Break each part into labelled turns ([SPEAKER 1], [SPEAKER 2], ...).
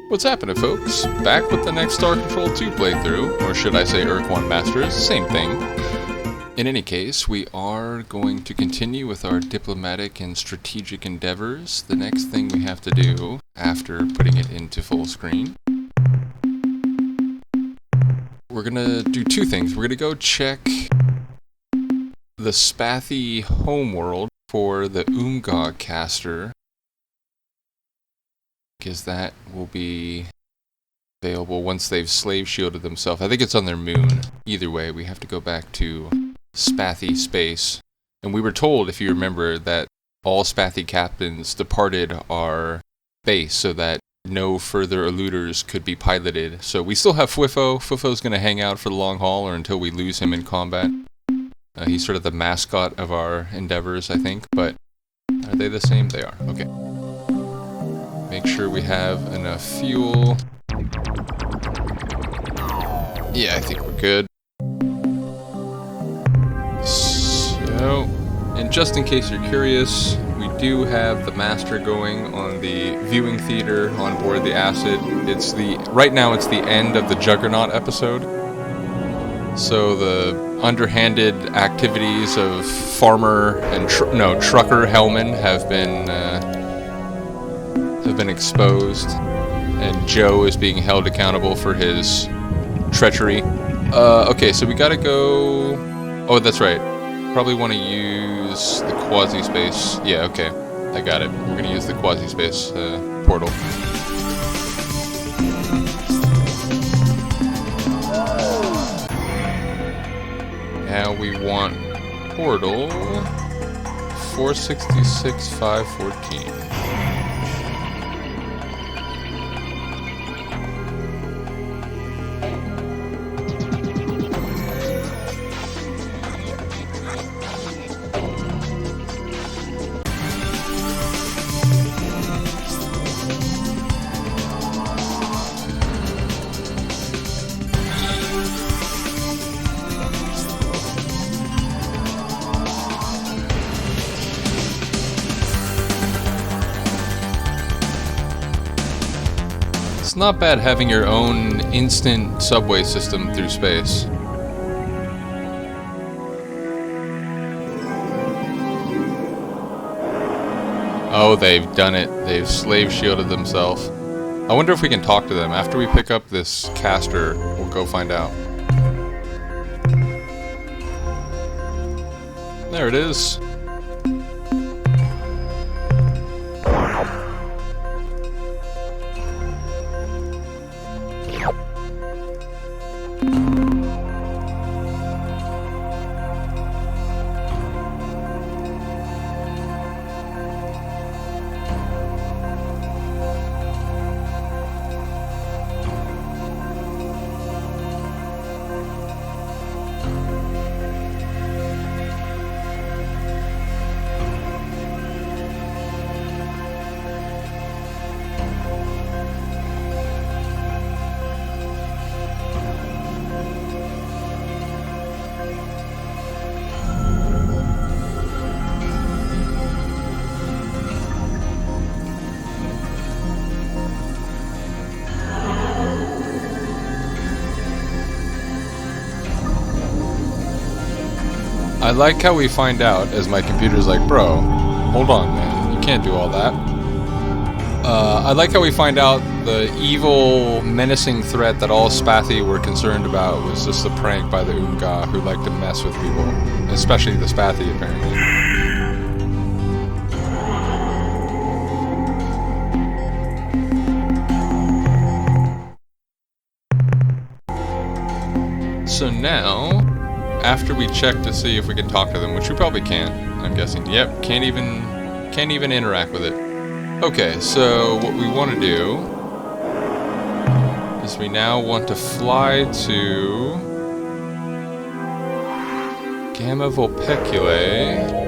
[SPEAKER 1] What's happening, folks? Back with the next Star Control 2 playthrough, or should I say Urk 1 Masters, same thing. In any case, we are going to continue with our diplomatic and strategic endeavors. The next thing we have to do, after putting it into full screen, we're gonna do two things. We're gonna go check the Spathi homeworld for the Umgah caster, because that will be available once they've slave shielded themselves. I think it's on their moon. Either way, we have to go back to Spathi space. And we were told, if you remember, that all Spathi captains departed our base so that no further eluders could be piloted. So we still have Fwifo. Fwifo's going to hang out for the long haul or until we lose him in combat. He's sort of the mascot of our endeavors, I think. But are they the same? They are. Okay. Make sure we have enough fuel. Yeah, I think we're good. So, and just in case you're curious, we do have the master going on the viewing theater on board the Acid. Right now it's the end of the Juggernaut episode. So the underhanded activities of Farmer and Trucker Hellman have been exposed, and Joe is being held accountable for his treachery. Okay, so we gotta go... Oh, that's right. Probably want to use the quasi-space. Yeah, okay. I got it. We're gonna use the quasi-space portal. Now we want portal 466-514. It's not bad having your own instant subway system through space. Oh, they've done it. They've slave shielded themselves. I wonder if we can talk to them. After we pick up this caster, we'll go find out. There it is. I like how we find out as my computer's like, bro, hold on, man, you can't do all that. I like how we find out the evil, menacing threat that all Spathi were concerned about was just a prank by the Umgah who like to mess with people, especially the Spathi, apparently. So now, after we check to see if we can talk to them, which we probably can't, I'm guessing. Yep, can't even interact with it. Okay, so what we want to do is we now want to fly to Gamma Vulpeculae.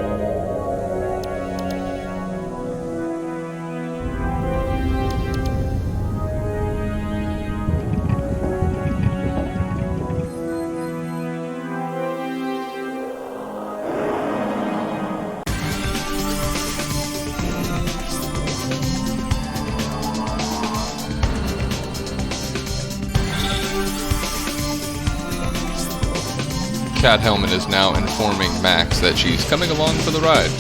[SPEAKER 1] chat helmet is now informing Max that she's coming along for the ride.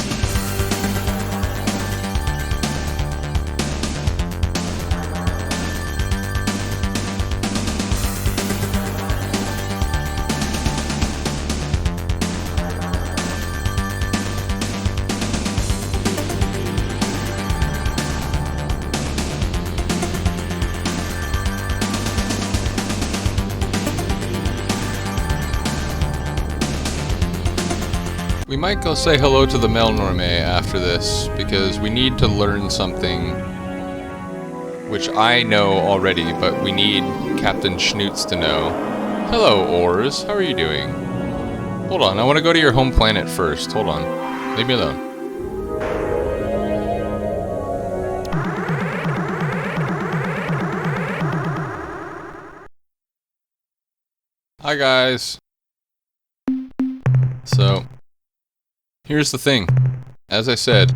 [SPEAKER 1] We might go say hello to the Melnorme after this, because we need to learn something which I know already, but we need Captain Shnootz to know. Hello, Oars. How are you doing? Hold on, I want to go to your home planet first. Hold on. Leave me alone. Hi, guys. So... here's the thing. As I said,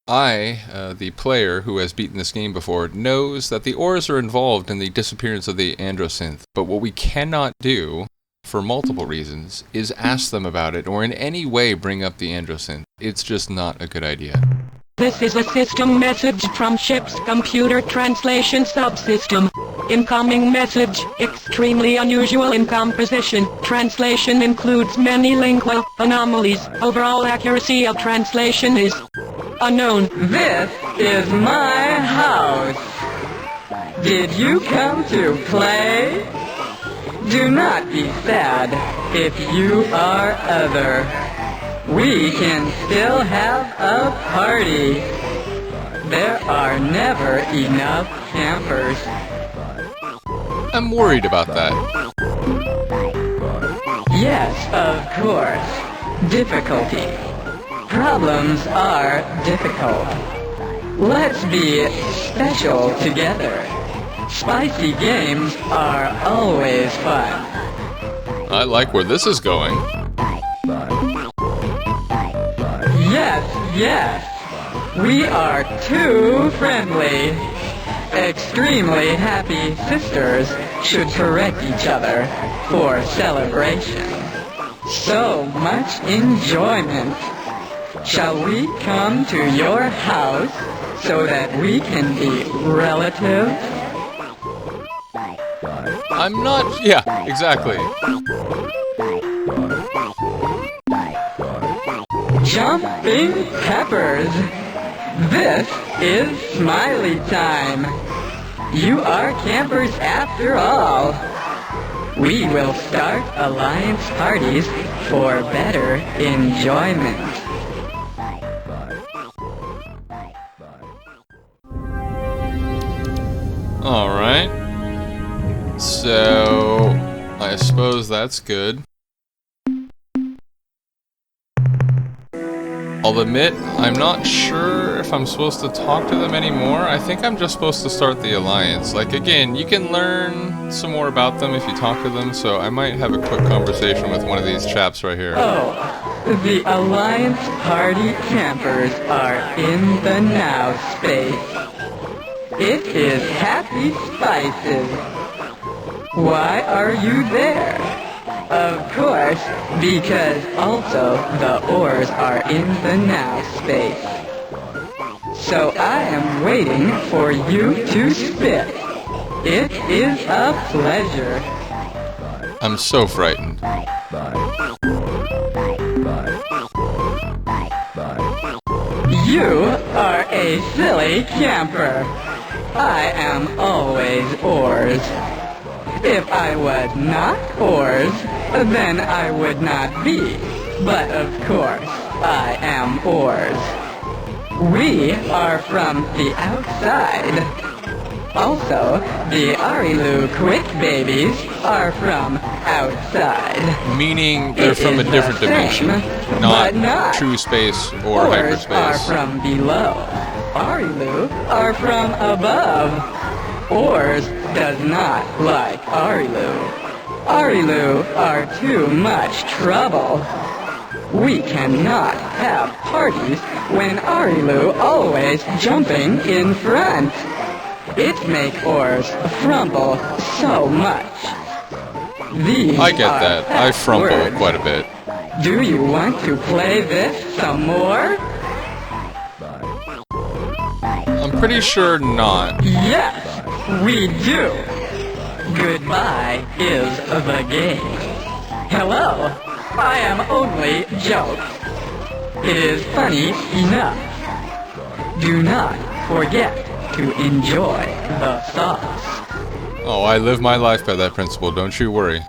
[SPEAKER 1] the player who has beaten this game before, knows that the Oars are involved in the disappearance of the Androsynth, but what we cannot do, for multiple reasons, is ask them about it or in any way bring up the Androsynth. It's just not a good idea.
[SPEAKER 2] This is a system message from ship's computer translation subsystem. Incoming message, extremely unusual in composition. Translation includes many lingual anomalies. Overall accuracy of translation is unknown.
[SPEAKER 3] This is my house. Did you come to play? Do not be sad if you are other. We can still have a party. There are never enough campers.
[SPEAKER 1] I'm worried about that.
[SPEAKER 3] Yes, of course. Difficulty. Problems are difficult. Let's be special together. Spicy games are always fun.
[SPEAKER 1] I like where this is going.
[SPEAKER 3] Yes, yes. We are too friendly. Extremely happy sisters should correct each other for celebration. So much enjoyment. Shall we come to your house so that we can be relatives?
[SPEAKER 1] I'm not... yeah, exactly.
[SPEAKER 3] Jumping peppers. This is smiley time. You are campers after all. We will start alliance parties for better enjoyment.
[SPEAKER 1] Alright. So... I suppose that's good. I'll admit, I'm not sure if I'm supposed to talk to them anymore. I think I'm just supposed to start the alliance. Like, again, you can learn some more about them if you talk to them, so I might have a quick conversation with one of these chaps right here.
[SPEAKER 3] Oh, the alliance party campers are in the now space. It is Happy Spices. Why are you there? Of course, because also the Oars are in the now space. So I am waiting for you to spit. It is a pleasure.
[SPEAKER 1] I'm so frightened.
[SPEAKER 3] You are a silly camper. I am always Oars. If I was not Oars, then I would not be. But of course, I am Oars. We are from the outside. Also, the Arilu Quick Babies are from outside.
[SPEAKER 1] Meaning they're from a different dimension, not true space or
[SPEAKER 3] Oars
[SPEAKER 1] hyperspace.
[SPEAKER 3] are from below. Arilu are from above. Oars does not like Arilu. Arilu are too much trouble. We cannot have parties when Arilu always jumping in front. It make Oars frumble so much. These
[SPEAKER 1] I get
[SPEAKER 3] are
[SPEAKER 1] that. I frumble
[SPEAKER 3] words.
[SPEAKER 1] quite a bit.
[SPEAKER 3] Do you want to play this some more?
[SPEAKER 1] I'm pretty sure not.
[SPEAKER 3] Yes, we do. Goodbye is the game. Hello, I am only joke. It is funny enough. Do not forget to enjoy the sauce.
[SPEAKER 1] Oh, I live my life by that principle, don't you worry.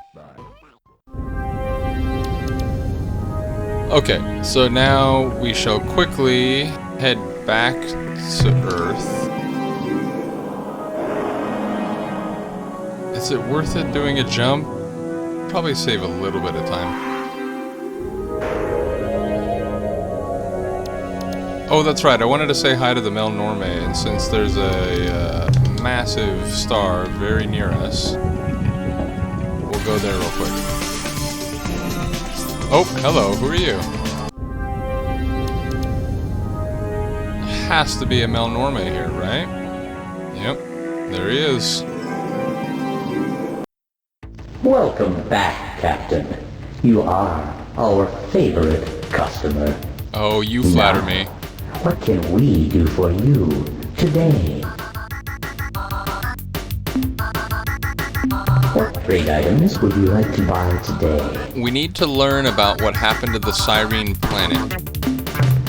[SPEAKER 1] Okay, so now we shall quickly head back to Earth. Is it worth it doing a jump? Probably save a little bit of time. Oh, that's right, I wanted to say hi to the Melnorme, and since there's a massive star very near us, we'll go there real quick. Oh, hello, who are you? Has to be a Melnorme here, right? Yep, there he is.
[SPEAKER 4] Welcome back, Captain. You are our favorite customer.
[SPEAKER 1] Oh, you flatter me.
[SPEAKER 4] What can we do for you today? What trade items would you like to buy today?
[SPEAKER 1] We need to learn about what happened to the Cyrene planet.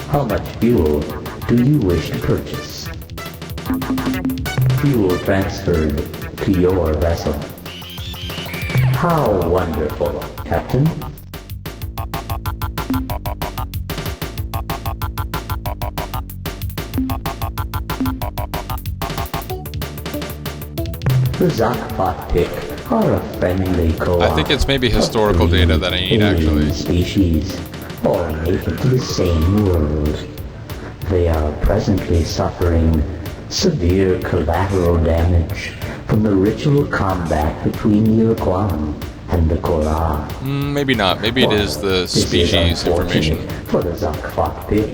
[SPEAKER 4] How much fuel do you wish to purchase? Fuel transferred to your vessel. How wonderful, Captain. The Zakfat pick are a friendly co-op.
[SPEAKER 1] I think it's maybe historical
[SPEAKER 4] of
[SPEAKER 1] data that I need,
[SPEAKER 4] alien
[SPEAKER 1] actually.
[SPEAKER 4] species, all native to the same world. They are presently suffering severe collateral damage from the ritual combat between the Urquan and the Korah.
[SPEAKER 1] Maybe not. Maybe it is the
[SPEAKER 4] This is
[SPEAKER 1] species information.
[SPEAKER 4] unfortunate for the Zakfat pick.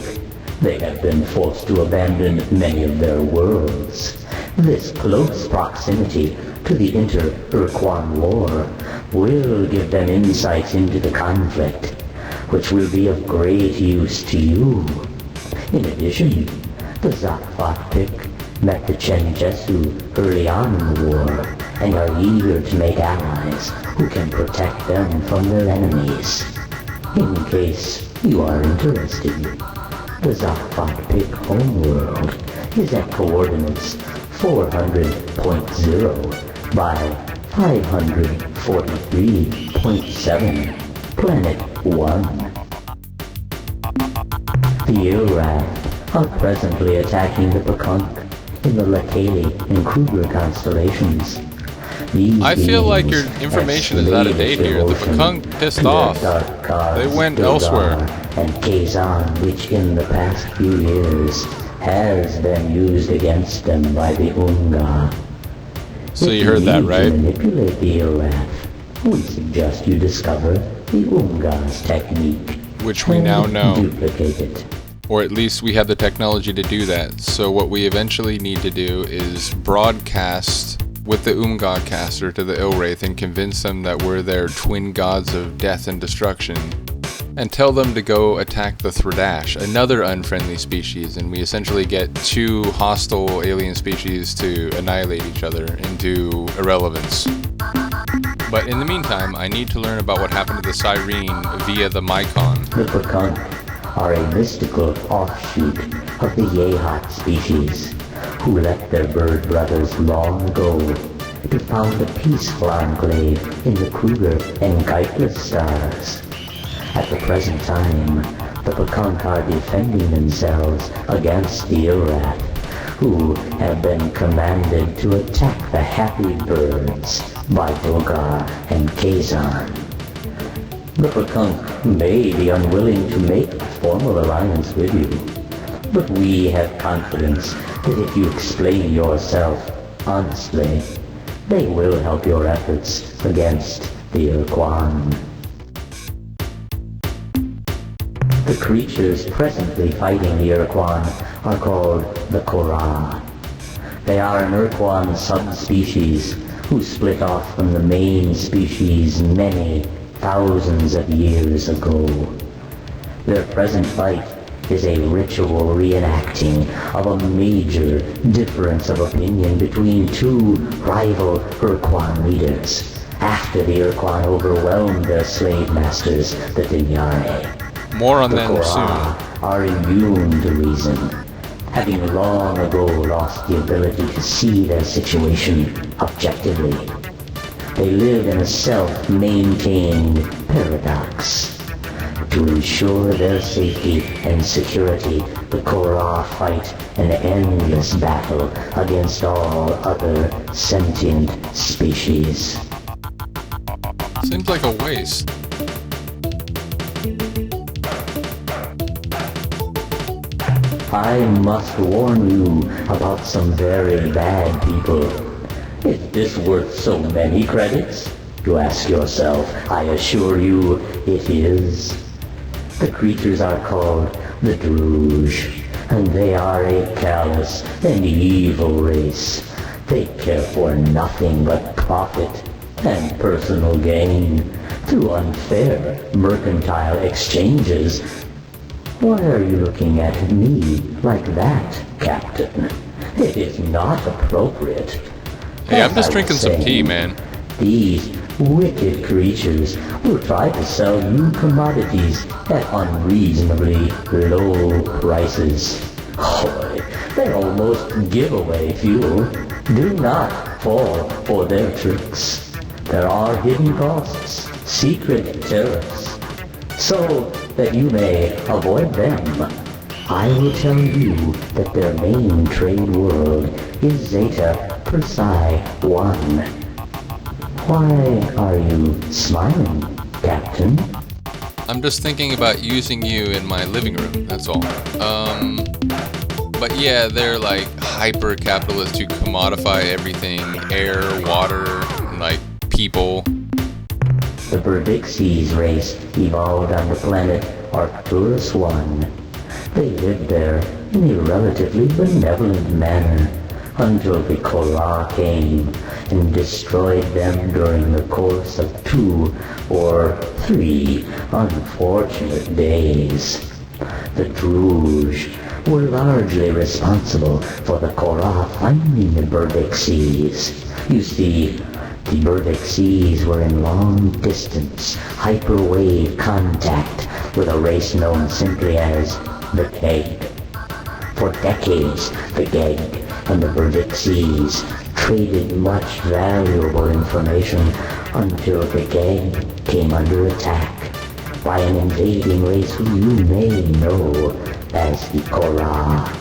[SPEAKER 4] They have been forced to abandon many of their worlds. This close proximity to the inter-Urquan war will give them insights into the conflict, which will be of great use to you. In addition, the Zakfat pick met the Chenjesu early on in the war and are eager to make allies who can protect them from their enemies. In case you are interested, the Zakfat pick homeworld is at coordinates 400.0 by 543.7, Planet 1. The Ilrath are presently attacking the Pekunk in the Lakeli and Kruger constellations. These
[SPEAKER 1] I feel like your
[SPEAKER 4] beings
[SPEAKER 1] information
[SPEAKER 4] have
[SPEAKER 1] is out of
[SPEAKER 4] slaved
[SPEAKER 1] date here. The
[SPEAKER 4] devotion
[SPEAKER 1] Pekunk pissed
[SPEAKER 4] to their
[SPEAKER 1] off.
[SPEAKER 4] dark gods
[SPEAKER 1] They went
[SPEAKER 4] Ilgar
[SPEAKER 1] elsewhere.
[SPEAKER 4] And Kazan, which in the past few years has been used against them by the Umgah.
[SPEAKER 1] So
[SPEAKER 4] If
[SPEAKER 1] you heard that,
[SPEAKER 4] need
[SPEAKER 1] right?
[SPEAKER 4] To manipulate the Ilrath, we suggest you discover the Umgah's technique.
[SPEAKER 1] Which we now
[SPEAKER 4] and
[SPEAKER 1] know.
[SPEAKER 4] Duplicate it.
[SPEAKER 1] Or at least we have the technology to do that. So what we eventually need to do is broadcast with the Umgah caster to the Ilwraith and convince them that we're their twin gods of death and destruction. And tell them to go attack the Thradash, another unfriendly species, and we essentially get two hostile alien species to annihilate each other into irrelevance. But in the meantime, I need to learn about what happened to the Cyrene via the Mycon.
[SPEAKER 4] The Pekunk are a mystical offshoot of the Yehat species, who left their bird brothers long ago to found a peaceful enclave in the Kruger and Geitless stars. At the present time, the Pekunk are defending themselves against the Ilrath, who have been commanded to attack the happy birds by Vogar and Kazan. The Pekunk may be unwilling to make a formal alliance with you, but we have confidence that if you explain yourself honestly, they will help your efforts against the Urquan. The creatures presently fighting the Urquan are called the Korah. They are an Urquan subspecies who split off from the main species many thousands of years ago. Their present fight is a ritual reenacting of a major difference of opinion between two rival Urquan leaders after the Urquan overwhelmed their slave masters, the Dinyare.
[SPEAKER 1] More on
[SPEAKER 4] The
[SPEAKER 1] them
[SPEAKER 4] Korra
[SPEAKER 1] soon.
[SPEAKER 4] are immune to reason, having long ago lost the ability to see their situation objectively. They live in a self-maintained paradox. To ensure their safety and security, the Korra fight an endless battle against all other sentient species.
[SPEAKER 1] Seems like a waste.
[SPEAKER 4] I must warn you about some very bad people. Is this worth so many credits? You ask yourself. I assure you it is. The creatures are called the Druge, and they are a callous and evil race. They care for nothing but profit and personal gain through unfair mercantile exchanges. Why are you looking at me like that, Captain? It is not appropriate.
[SPEAKER 1] Hey, I'm
[SPEAKER 4] As
[SPEAKER 1] just
[SPEAKER 4] I
[SPEAKER 1] drinking
[SPEAKER 4] was
[SPEAKER 1] some
[SPEAKER 4] saying,
[SPEAKER 1] tea, man.
[SPEAKER 4] These wicked creatures will try to sell you commodities at unreasonably low prices. Boy, they're almost giveaway fuel. Do not fall for their tricks. There are hidden costs, secret tariffs, so that you may avoid them. I will tell you that their main trade world is Zeta Persei 1. Why are you smiling, Captain?
[SPEAKER 1] I'm just thinking about using you in my living room, that's all. But yeah, they're like hyper-capitalists who commodify everything. Air, water, like people.
[SPEAKER 4] The Berdixies race evolved on the planet Arcturus 1. They lived there in a relatively benevolent manner until the Korra came and destroyed them during the course of 2 or 3 unfortunate days. The Druge were largely responsible for the Korra finding the Berdixies. You see, the Berdixies were in long-distance, hyperwave contact with a race known simply as the Keg. For decades, the Keg and the Berdixies traded much valuable information until the Keg came under attack by an invading race who you may know as the Korra.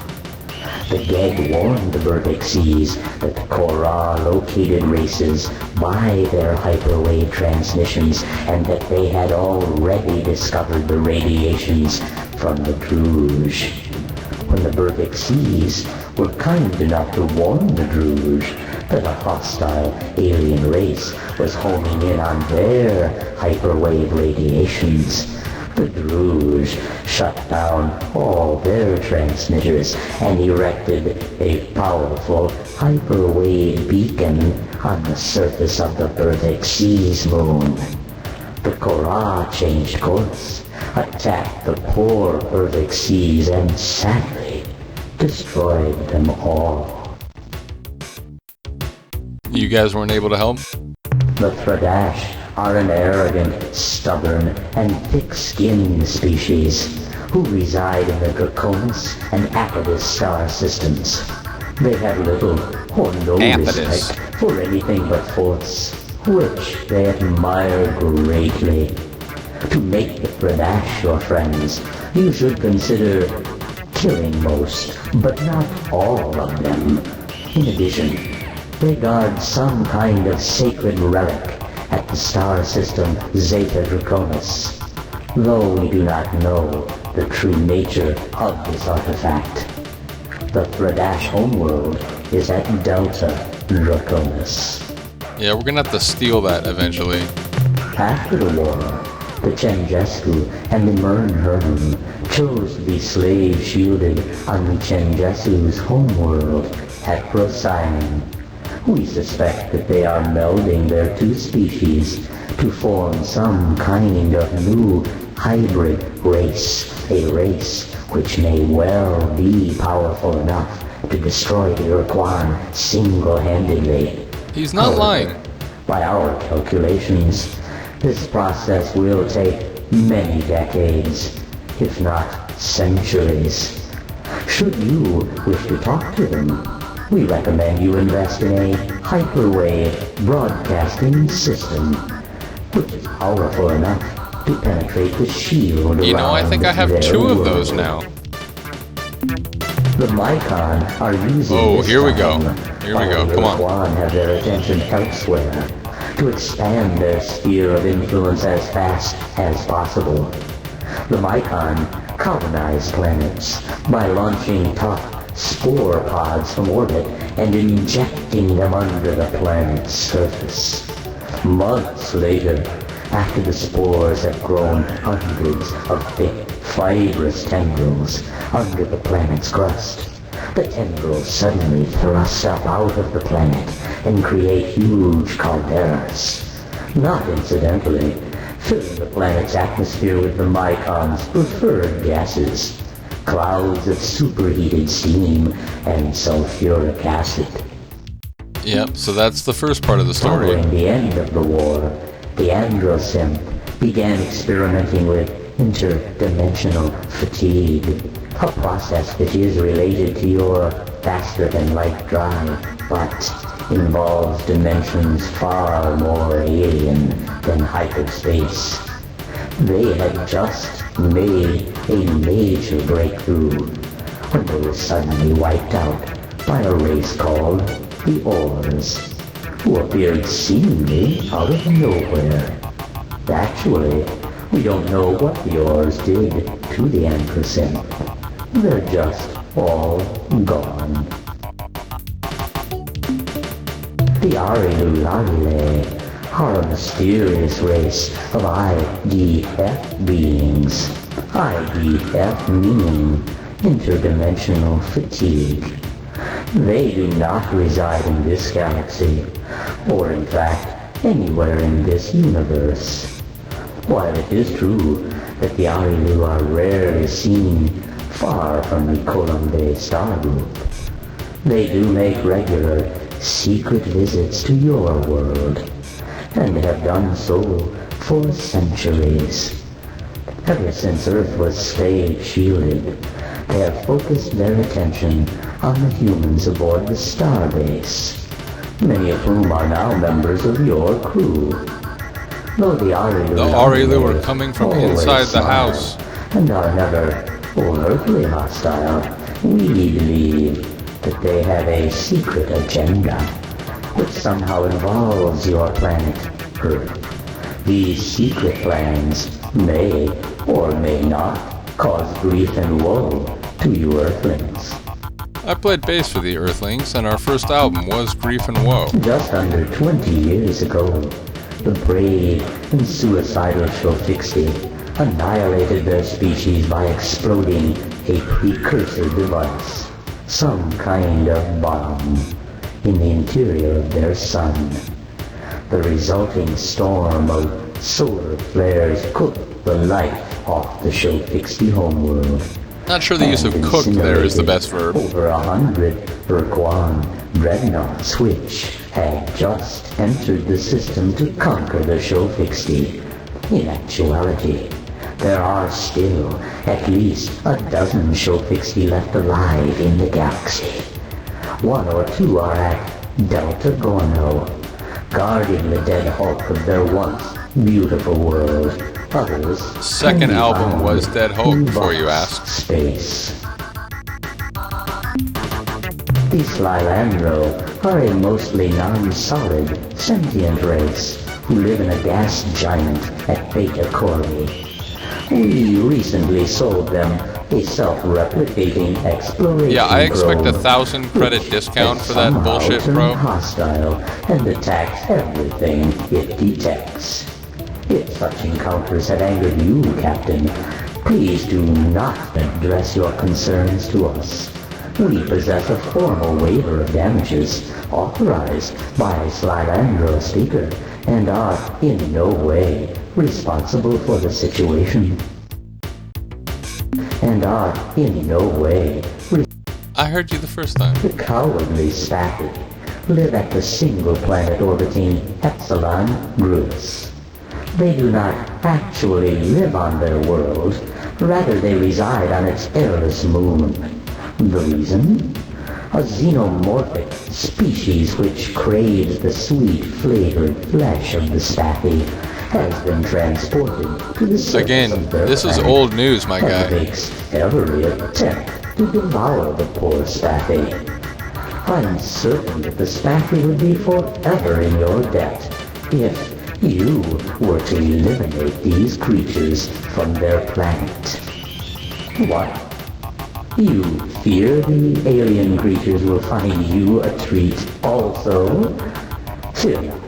[SPEAKER 4] The Geg warned the Berdixies that the Korra located races by their hyperwave transmissions and that they had already discovered the radiations from the Druge. When the Berdixies were kind enough to warn the Druge that a hostile alien race was homing in on their hyperwave radiations, the Druge shut down all their transmitters and erected a powerful hyperwave beacon on the surface of the Berdixies moon. The Korra changed course, attacked the poor Berdixies, and sadly destroyed them all.
[SPEAKER 1] You guys weren't able to help?
[SPEAKER 4] The Thredash are an arrogant, stubborn, and thick-skinned species who reside in the Draconis and Apodus star systems. They have little or no
[SPEAKER 1] Apodus.
[SPEAKER 4] respect for anything but force, which they admire greatly. To make the Thredash your friends, you should consider killing most, but not all of them. In addition, they guard some kind of sacred relic at the star system Zeta Draconis, though we do not know the true nature of this artifact. The Thredash homeworld is at Delta Draconis.
[SPEAKER 1] Yeah, we're gonna have to steal that eventually.
[SPEAKER 4] After the war, the Chenjesku and the Melnorme chose to be slave-shielded on the Chenjesu's homeworld at Procyon. We suspect that they are melding their two species to form some kind of new hybrid race, a race which may well be powerful enough to destroy the Urquan single-handedly.
[SPEAKER 1] He's not lying.
[SPEAKER 4] By our calculations, this process will take many decades, if not centuries. Should you wish to talk to them, we recommend you invest in a hyperwave broadcasting system, which is powerful enough to penetrate the shield.
[SPEAKER 1] You know, I think I have 2 of those now.
[SPEAKER 4] The Mycon are using this
[SPEAKER 1] here we go.
[SPEAKER 4] time
[SPEAKER 1] Here we go.
[SPEAKER 4] while
[SPEAKER 1] Come on.
[SPEAKER 4] the Urquan have their attention elsewhere to expand their sphere of influence as fast as possible. The Mycon colonize planets by launching tough spore pods from orbit and injecting them under the planet's surface. Months later, after the spores have grown hundreds of thick, fibrous tendrils under the planet's crust, the tendrils suddenly thrust up out of the planet and create huge calderas. Not incidentally, filling the planet's atmosphere with the Mycon's preferred gases, clouds of superheated steam and sulfuric acid.
[SPEAKER 1] Yep, so that's the first part of the story.
[SPEAKER 4] Following the end of the war, the Androsynth began experimenting with interdimensional fatigue, a process that is related to your faster-than-light drive, but involves dimensions far more alien than hyperspace. They had just made a major breakthrough when they were suddenly wiped out by a race called the Ors, who appeared seemingly out of nowhere. Actually, we don't know what the Ors did to the Androsynth. They're just all gone. The Arilulale are a mysterious race of IDF beings. IDF meaning interdimensional fatigue. They do not reside in this galaxy, or in fact, anywhere in this universe. While it is true that the Arilu are rarely seen far from the Columbae star group, they do make regular, secret visits to your world, and have done so for centuries. Ever since Earth was slave-shielded, they have focused their attention on the humans aboard the starbase, many of whom are now members of your crew. Though the Arilu
[SPEAKER 1] are coming from inside the house
[SPEAKER 4] and are never overtly hostile, we believe that they have a secret agenda which somehow involves your planet, Earth. These secret plans may or may not cause grief and woe to you Earthlings.
[SPEAKER 1] I played bass for the Earthlings, and our first album was Grief and Woe.
[SPEAKER 4] Just under 20 years ago, the brave and suicidal Shofixi annihilated their species by exploding a precursor device, some kind of bomb, in the interior of their sun. The resulting storm of solar flares cooked the life off the Shofixi homeworld.
[SPEAKER 1] Not sure the use of cooked there is the best verb.
[SPEAKER 4] Over 100 Urquan dreadnoughts which had just entered the system to conquer the Shofixi. In actuality, there are still at least a dozen Shofixi left alive in the galaxy. 1 or 2 are at Delta Gorno, guarding the dead hulk of their once beautiful world. Others
[SPEAKER 1] Second album was Dead Hulk, before you ask.
[SPEAKER 4] Space. The Slilandro are a mostly non-solid, sentient race who live in a gas giant at Beta Cori. We recently sold them a self-replicating exploration
[SPEAKER 1] Yeah, I expect
[SPEAKER 4] probe,
[SPEAKER 1] 1,000 credit
[SPEAKER 4] which
[SPEAKER 1] discount
[SPEAKER 4] has
[SPEAKER 1] for that
[SPEAKER 4] somehow
[SPEAKER 1] bullshit
[SPEAKER 4] turned
[SPEAKER 1] probe.
[SPEAKER 4] hostile and attacks everything it detects. If such encounters have angered you, Captain, please do not address your concerns to us. we possess a formal waiver of damages authorized by Slylandro Speaker and are in no way responsible for the situation.
[SPEAKER 1] I heard you the first time.
[SPEAKER 4] The cowardly Spathi live at the single planet orbiting Epsilon Grus. They do not actually live on their world, rather they reside on its airless moon. The reason? A xenomorphic species which craves the sweet-flavored flesh of the Spathi has been transported to the surface
[SPEAKER 1] Again,
[SPEAKER 4] of their
[SPEAKER 1] this is
[SPEAKER 4] planet
[SPEAKER 1] old news, my guy.
[SPEAKER 4] and makes every attempt to devour the poor Spathi. I'm certain that the Spathi would be forever in your debt if you were to eliminate these creatures from their planet. What? You fear the alien creatures will find you a treat also? Fear not.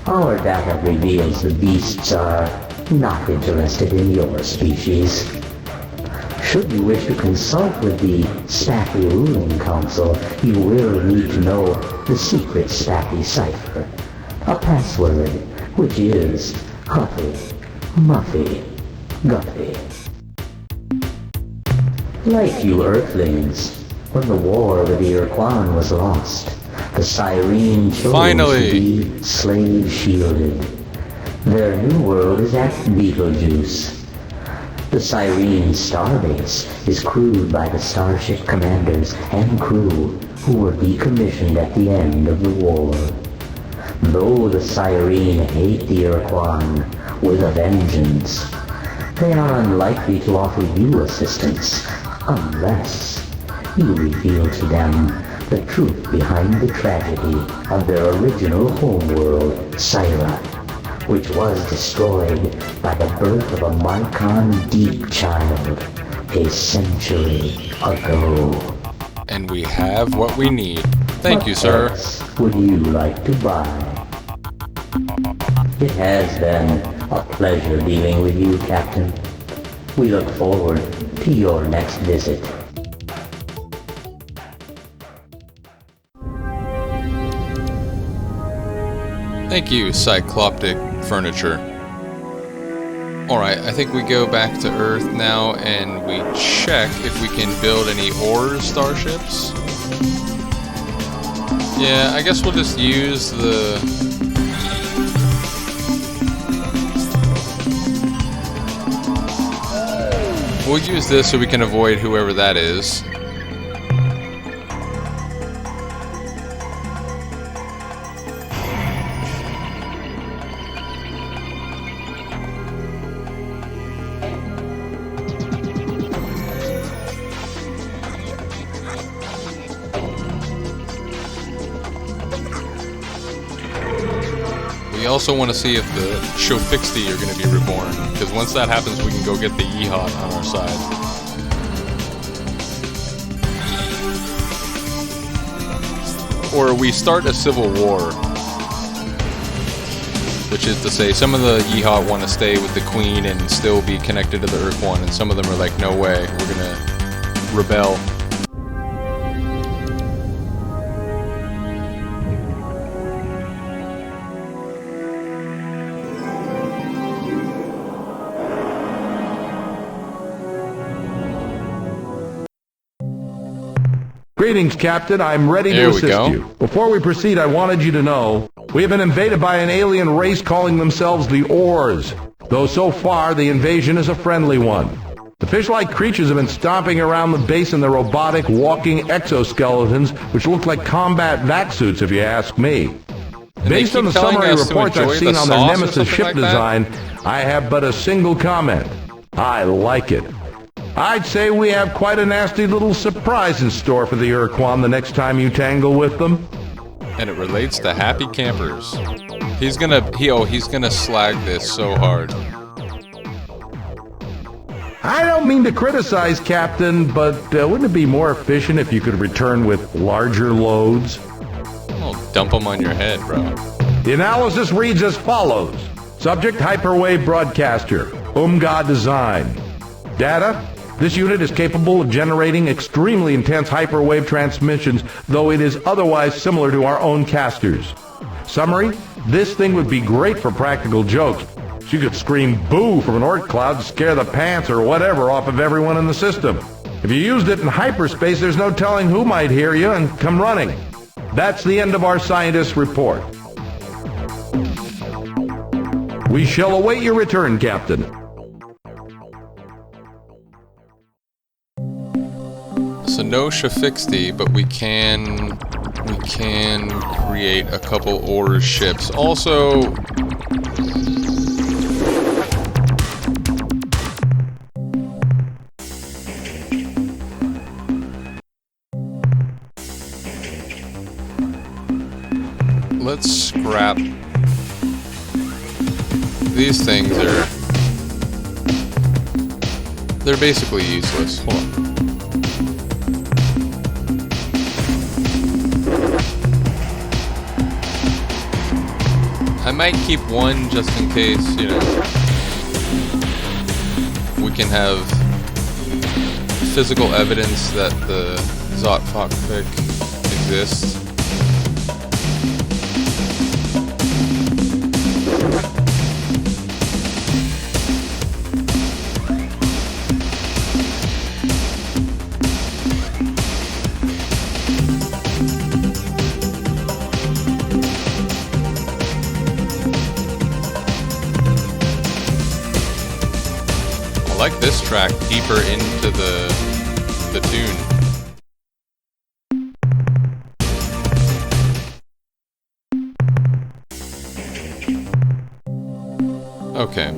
[SPEAKER 4] Our data reveals the beasts are not interested in your species. Should you wish to consult with the Spathi Ruling Council, you will need to know the secret Spathi cipher, a password which is Huffy, Muffy, Guffy. Like you Earthlings, when the war with the Urquan was lost, the Cyrene chose
[SPEAKER 1] Finally.
[SPEAKER 4] to be slave-shielded. Their new world is at Beetlejuice. The Cyrene starbase is crewed by the starship commanders and crew who were decommissioned at the end of the war. Though the Cyrene hate the Urquan with a vengeance, they are unlikely to offer you assistance unless you reveal to them the truth behind the tragedy of their original homeworld, Syra, which was destroyed by the birth of a Marcon Deep child a century ago.
[SPEAKER 1] And we have what we need. Thank you, sir.
[SPEAKER 4] What else would you like to buy? It has been a pleasure dealing with you, Captain. We look forward to your next visit.
[SPEAKER 1] Thank you, Cycloptic Furniture. Alright, I think we go back to Earth now and we check if we can build any ore starships. Yeah, I guess we'll just use the... We'll use this so we can avoid whoever that is. We also want to see if the Shofixty are going to be reborn, because once that happens, we can go get the Yeehot on our side. Or we start a civil war, which is to say, some of the Yeehot want to stay with the Queen and still be connected to the Earth One, and some of them are like, no way, we're going to rebel.
[SPEAKER 5] Greetings, Captain. I'm ready to assist you. Before we proceed, I wanted you to know we have been invaded by an alien race calling themselves the Ors, though so far the invasion is a friendly one. The fish-like creatures have been stomping around the base in their robotic walking exoskeletons, which look like combat vac suits if you ask me. Based on the summary reports I've seen on their Nemesis ship design, I have but a single comment. I like it. I'd say we have quite a nasty little surprise in store for the Urquan the next time you tangle with them.
[SPEAKER 1] And it relates to happy campers. He's gonna slag this so hard.
[SPEAKER 5] I don't mean to criticize, Captain, but wouldn't it be more efficient if you could return with larger loads?
[SPEAKER 1] I'll dump them on your head, bro.
[SPEAKER 5] The analysis reads as follows. Subject hyperwave broadcaster, Umgah design. Data, This unit is capable of generating extremely intense hyperwave transmissions, though it is otherwise similar to our own casters. Summary, this thing would be great for practical jokes. You could scream boo from an orc cloud to scare the pants or whatever off of everyone in the system. If you used it in hyperspace, there's no telling who might hear you and come running. That's the end of our scientist's report. We shall await your return, Captain.
[SPEAKER 1] So no Shafixty, but we can create a couple ore ships. Also, let's scrap these things. They're basically useless. Hold on. I might keep one just in case, you know, we can have physical evidence that the Zotfokfik exists. I like this track deeper into the tune. Okay.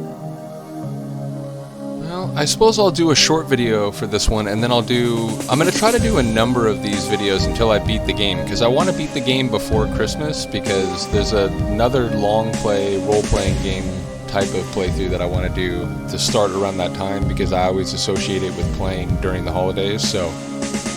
[SPEAKER 1] Well, I suppose I'll do a short video for this one, and then I'm gonna try to do a number of these videos until I beat the game, because I want to beat the game before Christmas, because there's another long play, role-playing game type of playthrough that I want to do to start around that time, because I always associate it with playing during the holidays. So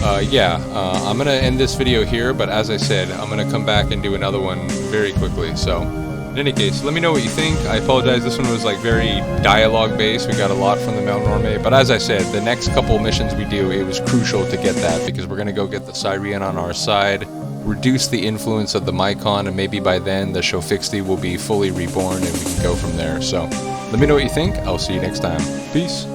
[SPEAKER 1] I'm gonna end this video here, but as I said, I'm gonna come back and do another one very quickly. So in any case, let me know what you think. I apologize, this one was like very dialogue based. We got a lot from the Melnorme, but as I said, the next couple missions we do, it was crucial to get that, because we're gonna go get the Syrian on our side, reduce the influence of the Mycon, and maybe by then the Shofixty will be fully reborn and we can go from there. So let me know what you think. I'll see you next time. Peace.